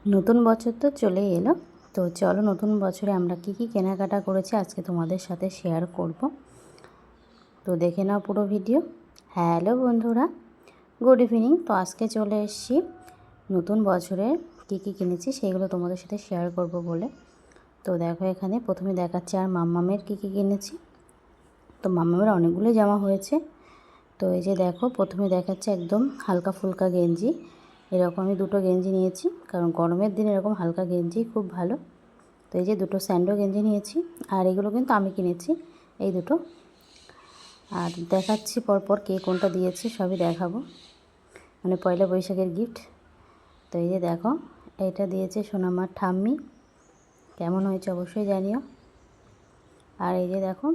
নতুন বছর তো চলেই এলো। তো চলো নতুন বছরে আমরা কি কি কেনাকাটা করেছি আজকে তোমাদের সাথে শেয়ার করব। তো দেখে নাও পুরো ভিডিও। হ্যালো বন্ধুরা, গুড ইভিনিং। তো আজকে চলে এসেছি নতুন বছরে কি কি কিনেছি সেগুলো তোমাদের সাথে শেয়ার করব বলে। তো দেখো এখানে প্রথমে দেখাচ্ছি আর মাম্মামের কি কি কিনেছি। তো মাম্মামের অনেকগুলো জামা হয়েছে। তো এই যে দেখো প্রথমে দেখাচ্ছে একদম হালকা ফুলকা গেঞ্জি। এরকম আমি দুটো গেঞ্জি নিয়েছি, কারণ গরমের দিনে এরকম হালকা গেঞ্জি খুব ভালো। তো এই যে দুটো স্যান্ডো গেঞ্জি নিয়েছি, আর এগুলো কিন্তু আমি কিনেছি এই দুটো। আর দেখাচ্ছি পরপর কে কোনটা দিয়েছে সবই দেখাবো, মানে পয়লা বৈশাখের গিফট। তো এই যে দেখো এইটা দিয়েছে সোনামার ঠাম্মি, কেমন হয়েছে অবশ্যই জানিও। আর এই যে দেখো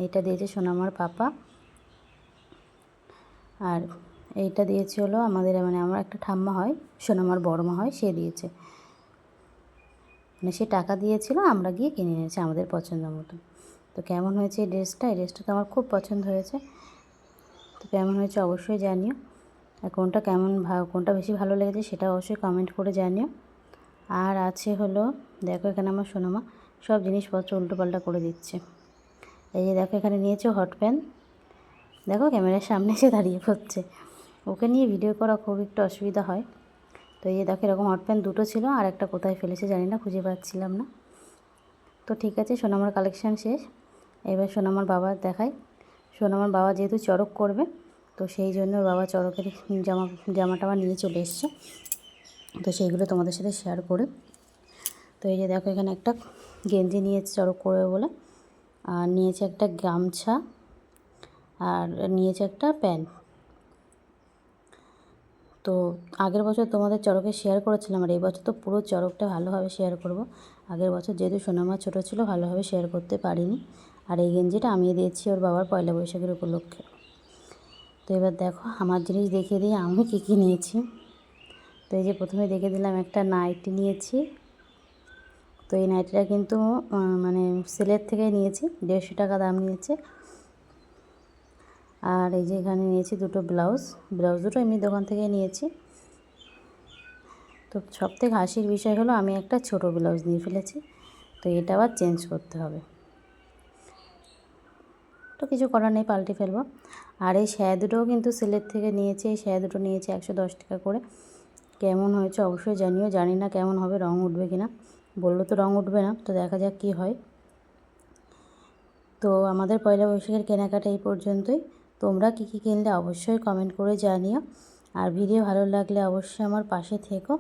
এইটা দিয়েছে সোনামার পাপা। আর এইটা দিয়েছে হলো আমাদের, মানে আমার একটা ঠাম্মা হয়, সোনামার বড় মা হয়, সে দিয়েছে। মানে সে টাকা দিয়েছিল, আমরা গিয়ে কিনে নিয়েছি আমাদের পছন্দ মতো। তো কেমন হয়েছে এই ড্রেসটা তো আমার খুব পছন্দ হয়েছে। তো কেমন হয়েছে অবশ্যই জানিও, আর কোনটা বেশি ভালো লেগেছে সেটা অবশ্যই কমেন্ট করে জানিও। আর আছে হলো দেখো এখানে আমার সোনামা সব জিনিসপত্র উল্টোপাল্টা করে দিচ্ছে। এই যে দেখো এখানে নিয়েছে হট প্যান। দেখো ক্যামেরার সামনে এসে দাঁড়িয়ে পড়ছে, ওকে নিয়ে ভিডিও করা খুব একটু অসুবিধা হয়। তো এই যে দেখো এরকম হট প্যান দুটো ছিল, আর একটা কোথায় ফেলেছে জানি না, খুঁজে পাচ্ছিলাম না। তো ঠিক আছে, সোনামার কালেকশান শেষ। এবার সোনামার বাবা দেখায়। সোনামার বাবা যেহেতু চড়ক করবে, তো সেই জন্য বাবা চড়কের জামাটা আমার নিয়ে চলে এসছে। তো সেইগুলো তোমাদের সাথে শেয়ার করে। তো এই যে দেখো এখানে একটা গেঞ্জি নিয়েছে চড়ক করবে বলে, আর নিয়েছে একটা গামছা, আর নিয়েছে একটা প্যান্ট। তো আগের বছর তোমাদের চড়কে শেয়ার করেছিলাম, আর এই বছর তো পুরো চড়কটা ভালোভাবে শেয়ার করব। আগের বছর যেহেতু সোনামা ছোটো ছিল ভালোভাবে শেয়ার করতে পারিনি। আর এই গেঞ্জিটা আমি দিয়েছি ওর বাবার পয়লা বৈশাখের উপলক্ষে। তো এবার দেখো আমার জিনিস দেখিয়ে দিয়ে আমি কী কী নিয়েছি। তো এই যে প্রথমে দেখে দিলাম একটা নাইটি নিয়েছি। তো এই নাইটিটা কিন্তু মানে সেলের থেকে নিয়েছি, 150 টাকা দাম নিয়েছে। আর এই যে এখানে নিয়েছি দুটো ব্লাউজ দুটো এমনি দোকান থেকে নিয়েছি। তো সবথেকে হাসির বিষয় হলো আমি একটা ছোট ব্লাউজ নিয়ে ফেলেছি, তো এটা আবার চেঞ্জ করতে হবে। তো কিছু করার নেই, পাল্টে ফেলবো। আর এই শাড়ি দুটোও কিন্তু সেলের থেকে নিয়েছি, এই শাড়ি দুটো নিয়েছি 110 টাকা করে। কেমন হয়েছে অবশ্যই জানিও, জানি না কেমন হবে, রং উঠবে কি না। বললো তো রং উঠবে না, তো দেখা যাক কী হয়। তো আমাদের পয়লা বৈশাখের কেনাকাটা এই পর্যন্তই। তোমরা কী কী কিনলে অবশ্যই কমেন্ট করে জানিও। আর ভিডিও ভালো লাগলে অবশ্যই আমার পাশে থেকো।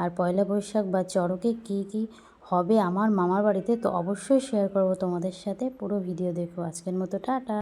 আর পয়লা বৈশাখ বা চড়কে কী কী হবে আমার মামার বাড়িতে, তো অবশ্যই শেয়ার করব তোমাদের সাথে। পুরো ভিডিও দেখো। আজকের মতো টাটা।